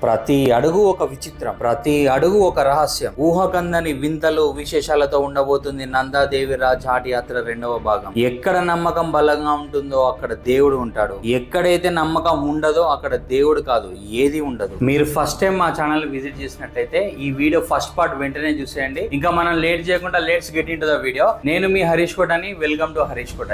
ప్రతి అడుగు ఒక విచిత్రం, ప్రతి అడుగు ఒక రహస్యం. ఊహకందని వింతలు విశేషాలతో ఉండబోతుంది నందాదేవి జాటి యాత్ర 2వ భాగం. ఎక్కడ నమ్మకం బలంగా ఉంటుందో అక్కడ దేవుడు ఉంటాడు, ఎక్కడైతే నమ్మకం ఉండదో అక్కడ దేవుడు కాదు, ఏది ఉండదు. మీరు ఫస్ట్ టైం మా ఛానల్ విజిట్ చేసినట్లయితే ఈ వీడియో ఫస్ట్ పార్ట్ వెంటనే చూసేయండి. ఇంకా మనం లేట్ చేయకుండా let's get into the video. నేను మీ హరీష్ కోట అని, వెల్కమ్ టు హరీష్ కోట.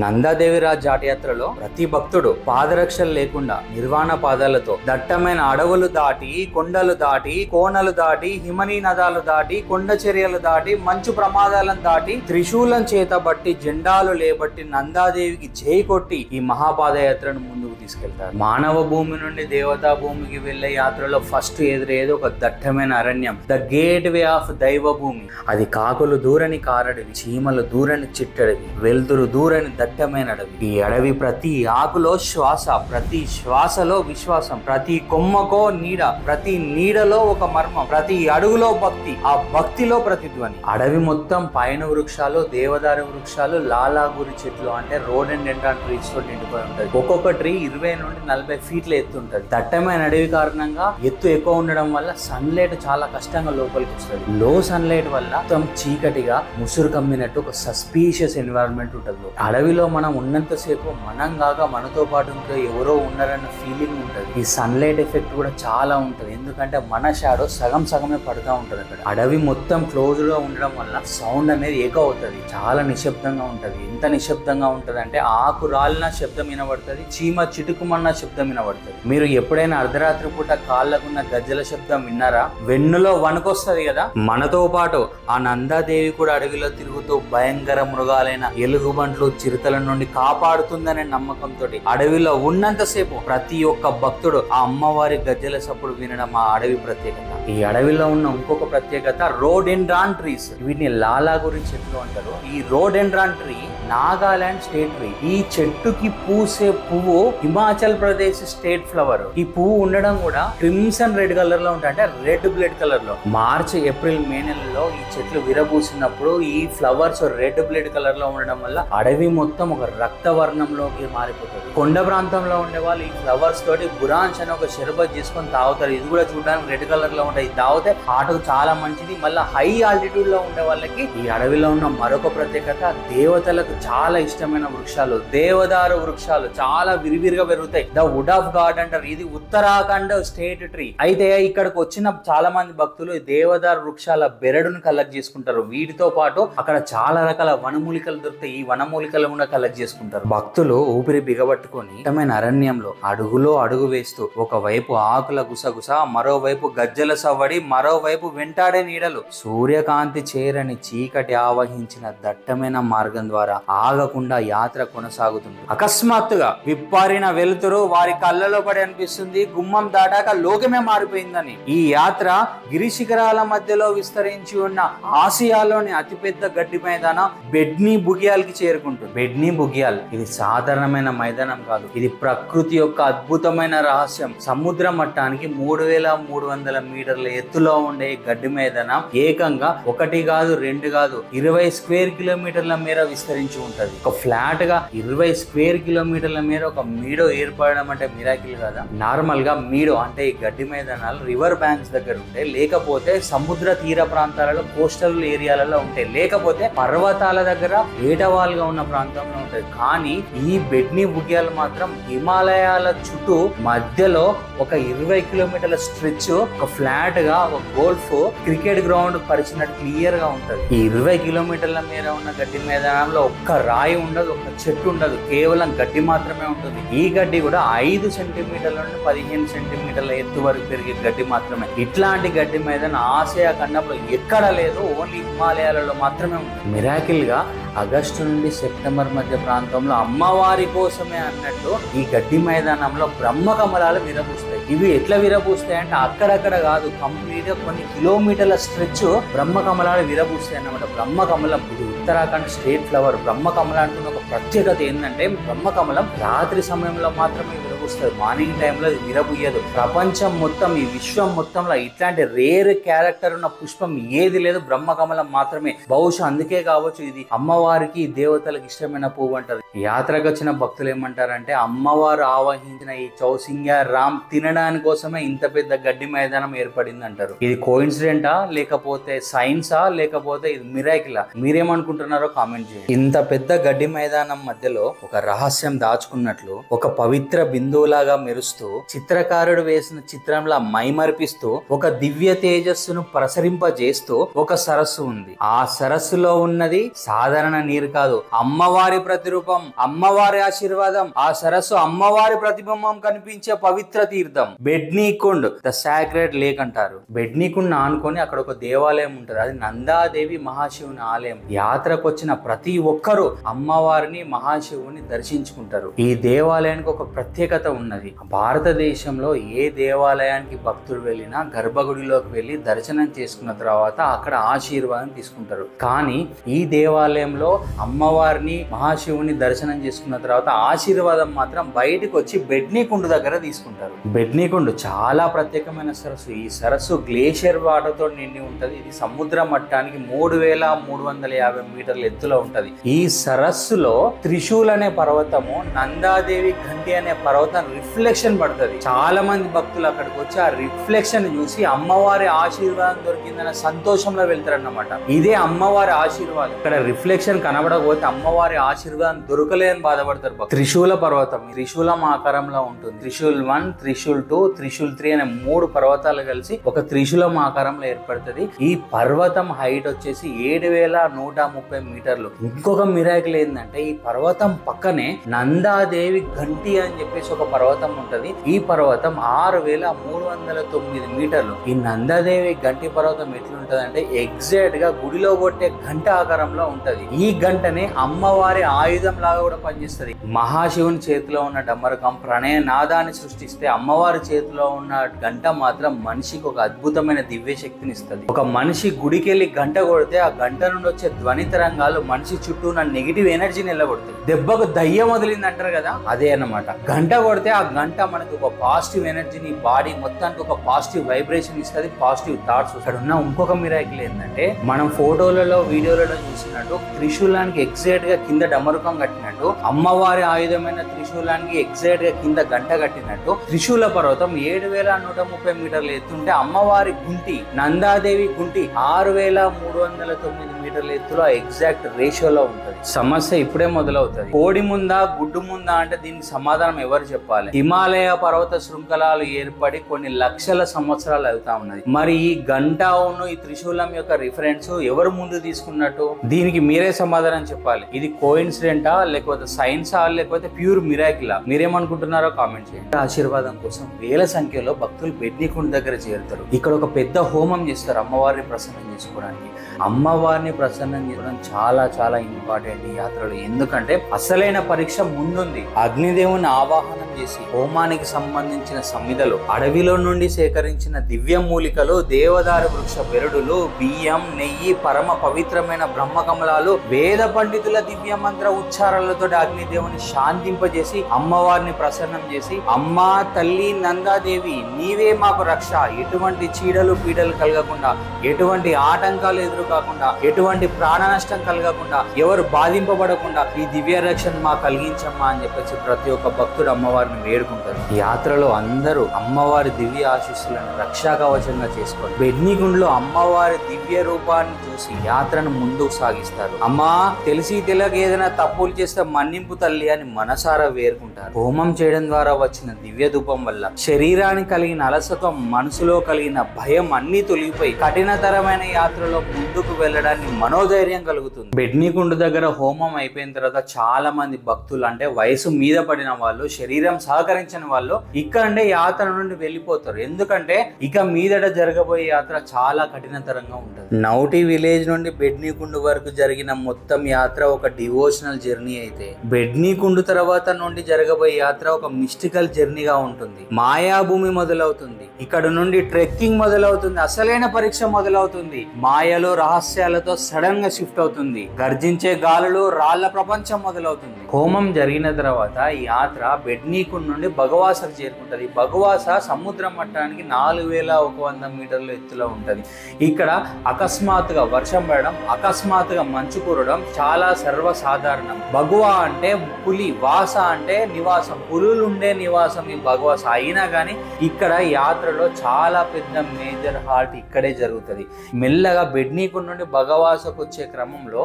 నందాదేవి జాటి యాత్రలో ప్రతి భక్తుడు పాదరక్షలు లేకుండా నిర్వాణ పాదాలతో దట్టమైన అడవులు దాటి, కొండలు దాటి, కోనలు దాటి, హిమనీ నదాలు దాటి, కొండ చర్యలు దాటి, మంచు ప్రమాదాలను దాటి, త్రిశూలం చేత బట్టి, జెండాలు లేబట్టి నందాదేవికి జై కొట్టి ఈ మహాపాదయాత్రను ముందుకు తీసుకెళ్తారు. మానవ భూమి నుండి దేవతా భూమికి వెళ్లే యాత్రలో ఫస్ట్ ఎదురయ్యేది ఒక దట్టమైన అరణ్యం, ద గేట్ వే ఆఫ్ దైవ భూమి. అది కాకులు దూరని కారడివి, చీమలు దూరని చిట్టడివి, వెలుతురు దూరని దట్టమైన అడవి. ఈ అడవి ప్రతి ఆకులో శ్వాస, ప్రతి శ్వాసలో విశ్వాసం, ప్రతి కొమ్మకో నీడ, ప్రతి నీడలో ఒక మర్మం, ప్రతి అడుగులో భక్తి, ఆ భక్తిలో ప్రతిధ్వని. అడవి మొత్తం పైన వృక్షాలు, దేవదారు వృక్షాలు, లాలాగురి చెట్లు అంటే రోడ్ అండ్ డెండ్రాన్ ట్రీస్ తో నిండిపోయి ఉంటది. ఒక్కొక్క ట్రీ 20 నుండి 40 ఫీట్ల ఎత్తు ఉంటది. దట్టమైన అడవి కారణంగా ఎత్తు ఎక్కువ ఉండడం వల్ల సన్ లైట్ చాలా కష్టంగా లోపలికి వస్తుంది. లో సన్ లైట్ వల్ల మొత్తం చీకటిగా ముసురు కమ్మినట్టు ఒక సస్పీషియస్ ఎన్విరాన్మెంట్ ఉంటుంది. అడవిలో మనం ఉన్నంతసేపు మనం కాగా మనతో పాటు ఇంకా ఎవరో ఉన్నారన్న ఫీలింగ్ ఉంటుంది. ఈ సన్లైట్ ఎఫెక్ట్ కూడా చాలా ఉంటుంది, ఎందుకంటే మన షాడో సగం సగమే పడుతూ ఉంటుంది అక్కడ. అడవి మొత్తం క్లోజ్ గా ఉండడం వల్ల సౌండ్ అనేది ఏకో అవుతుంది, చాలా నిశ్శబ్దంగా ఉంటది. ఎంత నిశ్శబ్దంగా ఉంటది అంటే ఆకు రాలిన శబ్దం వినబడుతుంది, చీమ చిటుకుమన్న శబ్దం వినబడుతుంది. మీరు ఎప్పుడైనా అర్ధరాత్రి పూట కాళ్ళకున్న గజ్జల శబ్దం విన్నారా? వెన్నులో వణుకొస్తుంది కదా. మనతో పాటు ఆ నందాదేవి కూడా అడవిలో తిరుగుతూ భయంకర మృగాలైన ఎలుగుబంట్లు, చిరుతల నుండి కాపాడుతుందనే నమ్మకంతో అడవిలో ఉన్నంతసేపు ప్రతి ఒక్క భక్తుడు ఆ అమ్మవారి గజ్జల సప్పుడు వినడం ఆ అడవి ప్రత్యేకత. ఈ అడవిలో ఉన్న ఇంకొక ప్రత్యేకత రోడెండ్రాన్ ట్రీస్. వీటిని లాలాగురి చెట్లు అంటారు. ఈ రోడెండ్రాన్ ట్రీ నాగాలాండ్ స్టేట్ ట్రీ. ఈ చెట్టుకి పూసే పువ్వు హిమాచల్ ప్రదేశ్ స్టేట్ ఫ్లవర్. ఈ పువ్వు ఉండడం కూడా క్రిమ్సన్ రెడ్ కలర్ లో ఉంటాయి, అంటే రెడ్ బ్లడ్ కలర్ లో. మార్చ్, ఏప్రిల్, మే నెలలో ఈ చెట్లు విరబూసినప్పుడు ఈ ఫ్లవర్స్ రెడ్ బ్లడ్ కలర్ లో ఉండడం వల్ల అడవి మొత్తం ఒక రక్తవర్ణంలోకి మారిపోతుంది. కొండ ప్రాంతంలో ఉండే వాళ్ళు ఈ ఫ్లవర్స్ తోటి బురాన్స్ అని ఒక షర్బత్ చేసుకొని తాగుతారు. ఇది కూడా చూడడానికి రెడ్ కలర్ లో ఉంటాయి. తాగితే హార్ట్కు చాలా మంచిది. మళ్ళీ హై ఆల్టిట్యూడ్ లో ఉండే వాళ్ళకి ఈ అడవిలో ఉన్న మరొక ప్రత్యేకత, దేవతలకు చాలా ఇష్టమైన వృక్షాలు దేవదారు వృక్షాలు చాలా విరివిరిగా పెరుగుతాయి. ద వుడ్ ఆఫ్ గాడ్ అంటారు. ఇది ఉత్తరాఖండ్ స్టేట్ ట్రీ. అయితే ఇక్కడికి వచ్చిన చాలా మంది భక్తులు దేవదారు వృక్షాల బెరడును కలెక్ట్ చేసుకుంటారు. వీటితో పాటు అక్కడ చాలా రకాల వనమూలికలు దొరుకుతాయి. ఈ వనమూలికలు కూడా కలెక్ట్ చేసుకుంటారు. భక్తులు ఊపిరి బిగబట్టుకొని ఇష్టమైన అరణ్యంలో అడుగులో అడుగు వేస్తూ ఒకవైపు ఆకుల గుసగుస, మరోవైపు గజ్జల సవ్వడి, మరోవైపు వెంటాడే నీడలు, సూర్యకాంతి చేరని చీకటి ఆవహించిన దట్టమైన మార్గం ద్వారా ఆగకుండా యాత్ర కొనసాగుతుంది. అకస్మాత్తుగా విప్పారిన వెలుతురు వారి కళ్ళలో పడి అనిపిస్తుంది గుమ్మం దాటాక లోకమే మారిపోయిందని. ఈ యాత్ర గిరి శిఖరాల మధ్యలో విస్తరించి ఉన్న ఆసియాలోని అతిపెద్ద గడ్డి మైదానం బెడ్నీ బుగియాల్ కి చేరుకుంటుంది. బెడ్నీ బుగియాల్ ఇది సాధారణమైన మైదానం కాదు, ఇది ప్రకృతి యొక్క అద్భుతమైన రహస్యం. సముద్ర మట్టానికి 3300 మీటర్ల ఎత్తులో ఉండే గడ్డి మైదానం ఏకంగా 1 కాదు 2 కాదు 20 స్క్వేర్ కిలోమీటర్ల మేర విస్తరించి ఉంటది. ఒక ఫ్లాట్ గా 20 స్క్వేర్ కిలోమీటర్ల మేర ఒక మీడో ఏర్పడడం అంటే మిరాకిల్ కదా. నార్మల్ గా మీడో అంటే ఈ గడ్డి మైదానాలు రివర్ బ్యాంక్స్ దగ్గర ఉంటాయి, లేకపోతే సముద్ర తీర ప్రాంతాలలో కోస్టల్ ఏరియాలలో ఉంటాయి, లేకపోతే పర్వతాల దగ్గర ఏటవాలుగా ఉన్న ప్రాంతంలో ఉంటాయి. కానీ ఈ బెడ్నీ బుగియాల్ మాత్రం హిమాలయాల చుట్టూ మధ్యలో ఒక 20 కిలోమీటర్ల స్ట్రెచ్, ఒక ఫ్లాట్ గా ఒక గోల్ఫ్ క్రికెట్ గ్రౌండ్ పరిచినట్టు క్లియర్ గా ఉంటది. ఈ 20 కిలోమీటర్ల మేర ఉన్న గడ్డి మైదానంలో ఒక్క రాయి ఉండదు, ఒక్క చెట్టు ఉండదు, కేవలం గడ్డి మాత్రమే ఉంటుంది. ఈ గడ్డి కూడా 5 సెంటీమీటర్ల నుండి 15 సెంటీమీటర్ల ఎత్తు వరకు పెరిగే గడ్డి మాత్రమే. ఇట్లాంటి గడ్డి మైదానం ఆసియా ఖండంలో ఎక్కడ లేదు, ఓన్లీ హిమాలయాలలో మాత్రమే ఉంది. మిరాకిల్ గా ఆగస్టు నుండి సెప్టెంబర్ మధ్య ప్రాంతంలో అమ్మవారి కోసమే అన్నట్టు ఈ గడ్డి మైదానంలో బ్రహ్మకమలాలు విరబూస్తాయి. ఇవి ఎట్లా విరబూస్తాయి అంటే అక్కడక్కడ కాదు, కంప్లీట్ గా కొన్ని కిలోమీటర్ల స్ట్రెచ్ బ్రహ్మకమలాలు విరబూస్తాయి అన్నమాట. బ్రహ్మకమలం ఇది ఉత్తరాఖండ్ స్టేట్ ఫ్లవర్. బ్రహ్మకమలం అంటున్న ఒక ప్రత్యేకత ఏంటంటే బ్రహ్మకమలం రాత్రి సమయంలో మాత్రమే విరబూస్తుంది. విరబూస్తుంది, మార్నింగ్ టైంలో అది విరబూయదు. ప్రపంచం మొత్తం, ఈ విశ్వం మొత్తంలో ఇట్లాంటి రేర్ క్యారెక్టర్ ఉన్న పుష్పం ఏది లేదు, బ్రహ్మకమలం మాత్రమే. బహుశా అందుకే కావచ్చు ఇది అమ్మవారికి దేవతలకు ఇష్టమైన పువ్వు అంటారు. యాత్రకు వచ్చిన భక్తులు ఏమంటారంటే అమ్మవారు ఆవహించిన ఈ చౌసింగ్యా రామ్ తినడానికి కోసమే ఇంత పెద్ద గడ్డి మైదానం ఏర్పడింది అంటారు. ఇది కోఇన్సిడెంటా, లేకపోతే సైన్సా, లేకపోతే ఇది మిరాకిలా? మీరేమనుకుంటున్నారో కామెంట్ చేయండి. ఇంత పెద్ద గడ్డి మైదానం మధ్యలో ఒక రహస్యం దాచుకున్నట్లు, ఒక పవిత్ర బిందువులాగా మెరుస్తూ, చిత్రకారుడు వేసిన చిత్రంలా మైమర్పిస్తూ, ఒక దివ్య తేజస్సును ప్రసరింపజేస్తూ ఒక సరస్సు ఉంది. ఆ సరస్సులో ఉన్నది సాధారణ నీరు కాదు, అమ్మవారి ప్రతిరూపం, అమ్మవారి ఆశీర్వాదం. ఆ సరస్సు అమ్మవారి ప్రతిబింబం కనిపించే పవిత్ర తీర్థం. బెడ్నీ కుండ్, ద సాక్రెడ్ లేక్ అంటారు. బెడ్నీ కుండ్ ఆనుకొని అక్కడ ఒక దేవాలయం ఉంటది, అది నందాదేవి మహాశివుని ఆలయం. యాత్రకు వచ్చిన ప్రతి ఒక్కరూ అమ్మవారిని మహాశివుని దర్శించుకుంటారు. ఈ దేవాలయానికి ఒక ప్రత్యేకత ఉన్నది. భారతదేశంలో ఏ దేవాలయానికి భక్తులు వెళ్ళినా గర్భగుడిలోకి వెళ్ళి దర్శనం చేసుకున్న తర్వాత అక్కడ ఆశీర్వాదం తీసుకుంటారు. కానీ ఈ దేవాలయంలో అమ్మవారిని మహాశివుని దర్శనం చేసుకున్న తర్వాత ఆశీర్వాదం మాత్రం బయటకు వచ్చి బెడ్నీ కుండ్ దగ్గర తీసుకుంటారు. బెడ్నీ కుండ్ చాలా ప్రత్యేకమైన సరస్సు. ఈ సరస్సు గ్లేషియర్ వాటర్ తో నిండి ఉంటది. ఇది సముద్ర మట్టానికి 3350 మీటర్ల ఎత్తులో ఉంటది. ఈ సరస్సులో త్రిశూల్ అనే పర్వతము, నందాదేవి ఘంటి అనే పర్వతం రిఫ్లెక్షన్ పడుతుంది. చాలా మంది భక్తులు అక్కడికి వచ్చి ఆ రిఫ్లెక్షన్ చూసి అమ్మవారి ఆశీర్వాదం దొరికిందన్న సంతోషంలో వెళ్తారన్నమాట. ఇదే అమ్మవారి ఆశీర్వాదం. ఇక్కడ రిఫ్లెక్షన్ కనబడకపోతే అమ్మవారి ఆశీర్వాదం దొరకలేదని బాధపడతారు. త్రిశూల పర్వతం త్రిశూలం ఆకారంలో ఉంటుంది. త్రిశూల్ 1, త్రిశూల్ 2, త్రిశూల్ 3 అనే 3 పర్వతాలు కలిసి ఒక త్రిశూలం ఆకారంలో ఏర్పడుతుంది. ఈ పర్వతం హైట్ వచ్చేసి 7130 మీటర్లు. ఇంకొక మిరాకిల్ ఏంటంటే ఈ పర్వతం పక్కనే నందాదేవి ఘంటి అని చెప్పేసి ఒక పర్వతం ఉంటది. ఈ పర్వతం 6309 మీటర్లు. ఈ నందాదేవి ఘంటి పర్వతం ఎట్లుంటది అంటే ఎగ్జాక్ట్ గా గుడిలో కొట్టే గంట ఆకారంలో ఉంటది. ఈ గంటనే అమ్మవారి ఆయుధం లాగా కూడా పనిచేస్తుంది. మహాశివుని చేతిలో ఉన్న డమ్మరకం ప్రణయ నాదాన్ని సృష్టిస్తే, అమ్మవారి చేతిలో ఉన్న గంట మాత్రం మనిషికి ఒక అద్భుతమైన దివ్య శక్తిని ఇస్తుంది. ఒక మనిషి గుడికెళ్ళి గంట కొడితే ఆ గంట నుండి వచ్చే ధ్వని తరంగాలు మనిషి చుట్టూ ఉన్న నెగిటివ్ ఎనర్జీని నిలబడుతుంది. దెబ్బకు దయ్యం వదిలింది అంటారు కదా, అదే అన్నమాట. గంట కొడితే ఆ గంట మనకు ఒక పాజిటివ్ ఎనర్జీని, బాడీ మొత్తానికి ఒక పాజిటివ్ వైబ్రేషన్ ఇస్తుంది, పాజిటివ్ థాట్స్. ఇక్కడ ఉన్న ఇంకొక మిరాకిల్ ఏంటంటే మనం ఫోటోలలో వీడియోలలో చూసినట్టు త్రిశూలానికి ఎగ్జాక్ట్ గా కింద డమరుకం కట్టినట్టు, అమ్మవారి ఆయుధమైన త్రిశూలానికి ఎగ్జాక్ట్ గా కింద గంట కట్టినట్టు, త్రిశూల పర్వతం 7130 మీటర్లు ఎత్తుంటే అమ్మవారి గుంటి నందాదేవి గుంటి 6309 మీటర్ల ఎత్తులో ఎగ్జాక్ట్ రేషియోలో ఉంటుంది. సమస్య ఇప్పుడే మొదలవుతుంది. కోడి ముందా గుడ్డు ముందా అంటే దీనికి సమాధానం ఎవరు చెప్పాలి? హిమాలయ పర్వత శృంఖలాలు ఏర్పడి కొన్ని లక్షల సంవత్సరాలు అవుతా ఉన్నది. మరి ఈ గంటను, ఈ త్రిశూలం యొక్క రిఫరెన్స్ ఎవరు ముందు తీసుకున్నట్టు? దీనికి మీరే సమాధానం చెప్పాలి. ఇది కోఇన్సిడెంటా, లేకపోతే సైన్సా, లేకపోతే ప్యూర్ మిరాకిలా? మీరేమనుకుంటున్నారో కామెంట్ చేయండి. ఆశీర్వాదం కోసం వేల సంఖ్యలో భక్తులు బెడ్నీ కుండ్ దగ్గర చేరుతారు. ఇక్కడ ఒక పెద్ద హోమం చేస్తారు అమ్మవారిని ప్రసన్నం చేసుకోవడానికి. అమ్మవారిని ప్రసన్నం చేసుకోవడం చాలా చాలా ఇంపార్టెంట్ ఈ యాత్రలో. ఎందుకంటే అసలైన పరీక్ష ముందుంది. అగ్నిదేవుని ఆవాహనం చేసి హోమానికి సంబంధించిన సమిధలు, అడవిలో నుండి సేకరించిన దివ్య మూలికలు, దేవదారు వృక్ష బెరడులు, బియ్యం, నెయ్యి, పరమ పవిత్రమైన బ్రహ్మకమలాలు, వేద పండితుల దివ్య మంత్ర ఉచ్చారాలతో అగ్నిదేవుని శాంతింపజేసి అమ్మవారిని ప్రసన్నం చేసి, అమ్మా తల్లి నందాదేవి నీవే మాకు రక్ష, ఎటువంటి చీడలు పీడలు కలగకుండా, ఎటువంటి ఆటంకాలు ఎదురు కాకుండా, ఎటువంటి ప్రాణ నష్టం కలగకుండా, ఎవరు బాధింపబడకుండా ఈ దివ్య రక్షణ మా కలిగించమ్మా అని చెప్పేసి ప్రతి ఒక్క భక్తుడు అమ్మవారిని వేడుకుంటారు. ఈ యాత్రలో అందరూ అమ్మవారి దివ్య ఆశీస్సులను రక్షా కవచంగా చేసుకోండి. బెడ్నీ కుండ్లో అమ్మవారి దివ్య రూపాన్ని చూసి యాత్రను ముందుకు సాగిస్తారు. అమ్మా తెలిసి తెలియక ఏదైనా తప్పులు చేస్తే మన్నింపు తల్లి అని మనసారా వేరుకుంటారు. హోమం చేయడం ద్వారా వచ్చిన దివ్య ధూపం వల్ల శరీరానికి కలిగిన అలసత్వం, మనసులో కలిగిన భయం అన్ని తొలగిపోయి కఠినతరమైన యాత్రలో ముందుకు వెళ్ళడానికి మనోధైర్యం కలుగుతుంది. బెడ్నీ కుండ్ దగ్గర హోమం అయిపోయిన తర్వాత చాలా మంది భక్తులు, అంటే వయసు మీద పడిన వాళ్ళు, శరీరం సహకరించిన వాళ్ళు ఇక్కడే యాత్ర నుండి వెళ్ళిపోతారు. ఎందుకంటే ఇక మీదట జరగబోయే యాత్ర చాలా కఠినతరంగా ఉంటుంది. నౌటి విలేజ్ నుండి బెడ్నీ కుండ్ వరకు జరిగిన మొత్తం యాత్ర ఒక డివోషనల్ జర్నీ అయితే, బెడ్నీ కుండ్ తర్వాత నుండి జరగబోయే యాత్ర ఒక మిస్టికల్ జర్నీగా ఉంటుంది. మాయాభూమి మొదలవుతుంది. ఇక్కడ నుండి ట్రెక్కింగ్ మొదలవుతుంది. అసలైన పరీక్ష మొదలవుతుంది. మాయలో రహస్యాలతో సడన్ గా షిఫ్ట్ అవుతుంది. గర్జించే గాలులు, రాళ్ల ప్రపంచం మొదలవుతుంది. హోమం జరిగిన తర్వాత ఈ యాత్ర బెడ్నీకుడ్ నుండి భగవాసకు చేరుకుంటది. భగవాస సముద్ర మట్టానికి 4100 మీటర్ల ఎత్తులో ఉంటది. ఇక్కడ అకస్మాత్తుగా వర్షం పడడం, అకస్మాత్తుగా మంచు కురవడం చాలా సర్వసాధారణం. భగవా అంటే పులి, వాస అంటే నివాసం, పులులు ఉండే నివాసం ఈ భగవాస. అయినా కానీ ఇక్కడ యాత్రలో చాలా పెద్ద మేజర్ హాల్ట్ ఇక్కడే జరుగుతుంది. మెల్లగా బెడ్నీకుడ్ నుండి భగవాసకు వచ్చే క్రమంలో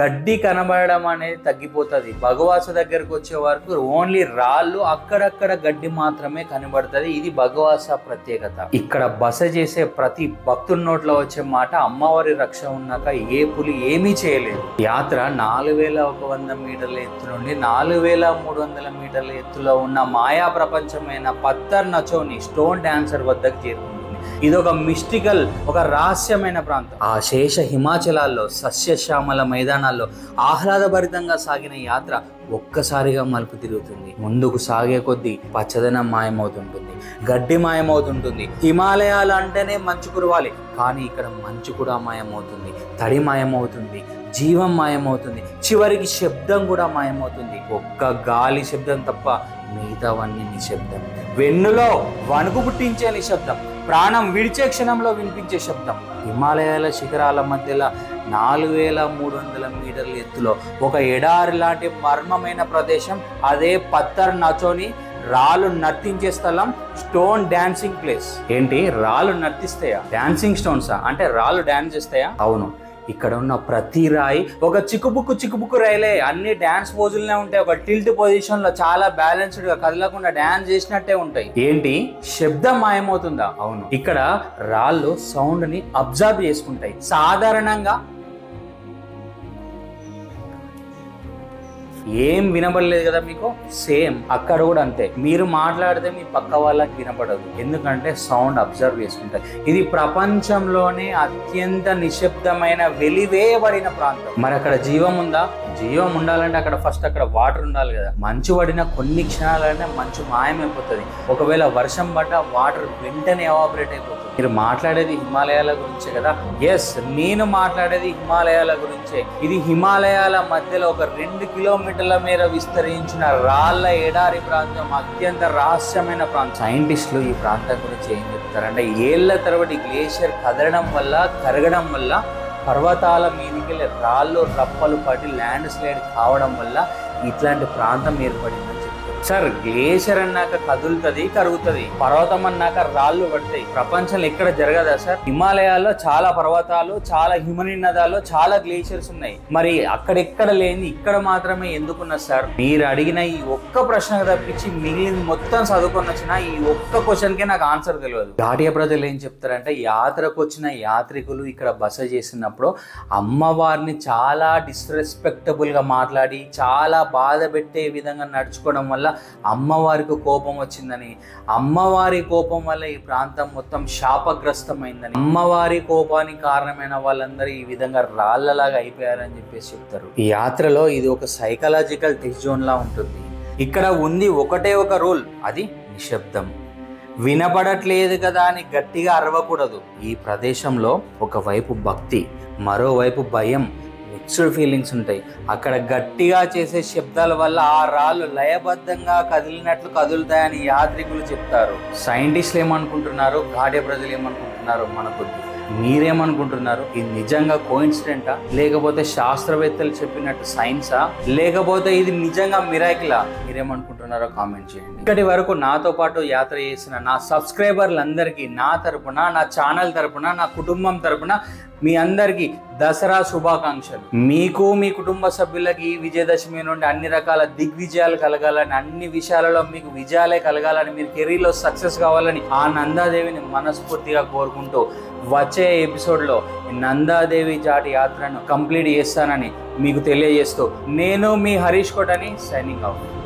గడ్డి కనబడడం అనేది తగ్గిపోతుంది. భగవాస దగ్గరకు వచ్చే వరకు ఓన్లీ రాళ్ళు, అక్కడక్కడ గడ్డి మాత్రమే కనబడుతుంది. ఇది భగవాస ప్రత్యేకత. ఇక్కడ బస చేసే ప్రతి భక్తుడి నోట్లో వచ్చే మాట అమ్మవారి రక్ష ఉన్నాక ఏ పులి ఏమీ చేయలేదు. యాత్ర 4100 మీటర్ల ఎత్తు నుండి 4300 మీటర్ల ఎత్తులో ఉన్న మాయా ప్రపంచమైన పత్తర్ నచోని స్టోన్ డాన్సర్ వద్దకు చేరుకుంది. ఇది ఒక మిస్టికల్, ఒక రహస్యమైన ప్రాంతం. ఆ శేష హిమాచలాల్లో సస్యశ్యామల మైదానాల్లో ఆహ్లాదభరితంగా సాగిన యాత్ర ఒక్కసారిగా మలుపు తిరుగుతుంది. ముందుకు సాగే కొద్దీ పచ్చదనం మాయమవుతుంటుంది, గడ్డి మాయమవుతుంటుంది. హిమాలయాలు అంటేనే మంచు కురవాలి, కానీ ఇక్కడ మంచు కూడా మాయమవుతుంది, తడి మాయమవుతుంది, జీవం మాయమవుతుంది, చివరికి శబ్దం కూడా మాయమవుతుంది. ఒక్క గాలి శబ్దం తప్ప మిగతావన్నీ నిశ్శబ్దం. వెన్నులో వణుకు పుట్టించే నిశ్శబ్దం, ప్రాణం విడిచే క్షణంలో వినిపించే శబ్దం. హిమాలయాల శిఖరాల మధ్యలో 4300 మీటర్ల ఎత్తులో ఒక ఎడారి లాంటి మర్మమైన ప్రదేశం, అదే పత్తర్ నచోని రాళ్ళు నర్తించే స్థలం, స్టోన్ డాన్సింగ్ ప్లేస్. ఏంటి, రాళ్ళు నర్తిస్తాయా? డాన్సింగ్ స్టోన్సా? అంటే రాళ్ళు డాన్స్ చేస్తాయా? అవును, ఇక్కడ ఉన్న ప్రతి రాయి ఒక చిక్కుబుక్కు రాయిలే. అన్ని డాన్స్ పోజులనే ఉంటాయి. ఒక టిల్ట్ పొజిషన్ లో చాలా బ్యాలెన్స్డ్ గా కదలకుండా డాన్స్ చేసినట్టే ఉంటాయి. ఏంటి, శబ్దం మాయమవుతుందా? అవును, ఇక్కడ రాళ్ళు సౌండ్ ని అబ్జర్వ్ చేసుకుంటాయి. సాధారణంగా ఏం వినబడలేదు కదా మీకు, సేమ్ అక్కడ కూడా అంతే. మీరు మాట్లాడితే మీ పక్క వాళ్ళకి వినపడదు, ఎందుకంటే సౌండ్ అబ్జర్వ్ చేసుకుంటారు. ఇది ప్రపంచంలోనే అత్యంత నిశ్శబ్దమైన వెలివేయబడిన ప్రాంతం. మరి అక్కడ జీవం ఉందా? జీవం ఉండాలంటే అక్కడ ఫస్ట్ అక్కడ వాటర్ ఉండాలి కదా. మంచు పడిన కొన్ని క్షణాలనే మంచు మాయమైపోతుంది. ఒకవేళ వర్షం పడ్డ వాటర్ వెంటనే ఎవాపరేట్ అయిపోతుంది. మీరు మాట్లాడేది హిమాలయాల గురించే కదా? ఎస్, నేను మాట్లాడేది హిమాలయాల గురించే. ఇది హిమాలయాల మధ్యలో ఒక 2 కిలోమీటర్ల మేర విస్తరించిన రాళ్ల ఎడారి ప్రాంతం, అత్యంత రహస్యమైన ప్రాంతం. సైంటిస్టులు ఈ ప్రాంతం గురించి ఏం చెప్తారంటే, ఏళ్ల తరబడి గ్లేషియర్ కదలడం వల్ల, కరగడం వల్ల, పర్వతాల మీదకి రాళ్ళు రప్పలు పడి ల్యాండ్ స్లైడ్ కావడం వల్ల ఇట్లాంటి ప్రాంతం ఏర్పడిందని చెప్తారు. సార్, గ్లేషియర్ అన్నాక కదులుతుంది, కరుగుతుంది. పర్వతం అన్నాక రాళ్ళు పడతాయి. ప్రపంచంలో ఎక్కడ జరగదా సార్? హిమాలయాల్లో చాలా పర్వతాలు, చాలా హిమనదాలు, చాలా గ్లేషియర్స్ ఉన్నాయి. మరి అక్కడెక్కడ లేని ఇక్కడ మాత్రమే ఎందుకున్నా సార్? మీరు అడిగిన ఈ ఒక్క ప్రశ్నకు తప్పించి మిగిలిన మొత్తం చదువుకొని వచ్చిన ఈ ఒక్క క్వశ్చన్ కే నాకు ఆన్సర్ తెలియదు. ఘాటియా ప్రజలు ఏం చెప్తారంటే, యాత్రకు వచ్చిన యాత్రికులు ఇక్కడ బస చేసినప్పుడు అమ్మవారిని చాలా డిస్రెస్పెక్టబుల్ గా మాట్లాడి, చాలా బాధ పెట్టే విధంగా నడుచుకోవడం వల్ల అమ్మవారికి కోపం వచ్చిందని, అమ్మవారి కోపం వల్ల ఈ ప్రాంతం మొత్తం శాపగ్రస్తమైందని, అమ్మవారి కోపానికి కారణమైన వాళ్ళందరూ ఈ విధంగా రాళ్లలాగా అయిపోయారని చెప్పేసి చెప్తారు. ఈ యాత్రలో ఇది ఒక సైకలాజికల్ టెస్ట్ జోన్ లా ఉంటుంది. ఇక్కడ ఉంది ఒకటే ఒక రూల్, అది నిశ్శబ్దం. వినపడట్లేదు కదా అని గట్టిగా అరవకూడదు. ఈ ప్రదేశంలో ఒకవైపు భక్తి, మరోవైపు భయం, మిక్స్డ్ ఫీలింగ్స్ ఉంటాయి. అక్కడ గట్టిగా చేసే శబ్దాల వల్ల ఆ రాళ్ళు లయబద్ధంగా కదిలినట్లు కదులుతాయని యాత్రికులు చెప్తారు. సైంటిస్టులు ఏమనుకుంటున్నారు, ఘాటియా ప్రజలు ఏమనుకుంటున్నారు మనకు, మీరేమనుకుంటున్నారు? ఇది నిజంగా కోఇన్సిడెంటా, లేకపోతే శాస్త్రవేత్తలు చెప్పినట్టు సైన్సా, లేకపోతే ఇది నిజంగా మిరాకిలా? మీరేమనుకుంటున్నారో కామెంట్ చేయండి. ఇక్కడి వరకు నాతో పాటు యాత్ర చేసిన నా సబ్స్క్రైబర్లందరికీ నా తరపున, నా ఛానల్ తరపున, నా కుటుంబం తరపున మీ అందరికీ దసరా శుభాకాంక్షలు. మీకు, మీ కుటుంబ సభ్యులకి విజయదశమి నుండి అన్ని రకాల దిగ్విజయాలు కలగాలని, అన్ని విషయాలలో మీకు విజయాలే కలగాలని, మీరు కెరీర్లో సక్సెస్ కావాలని ఆ నందాదేవిని మనస్ఫూర్తిగా కోరుకుంటూ, వచ్చే ఎపిసోడ్లో నందాదేవి జాటి యాత్రను కంప్లీట్ చేస్తానని మీకు తెలియజేస్తూ, నేను మీ హరీష్ కోటని సైనింగ్ అవుట్.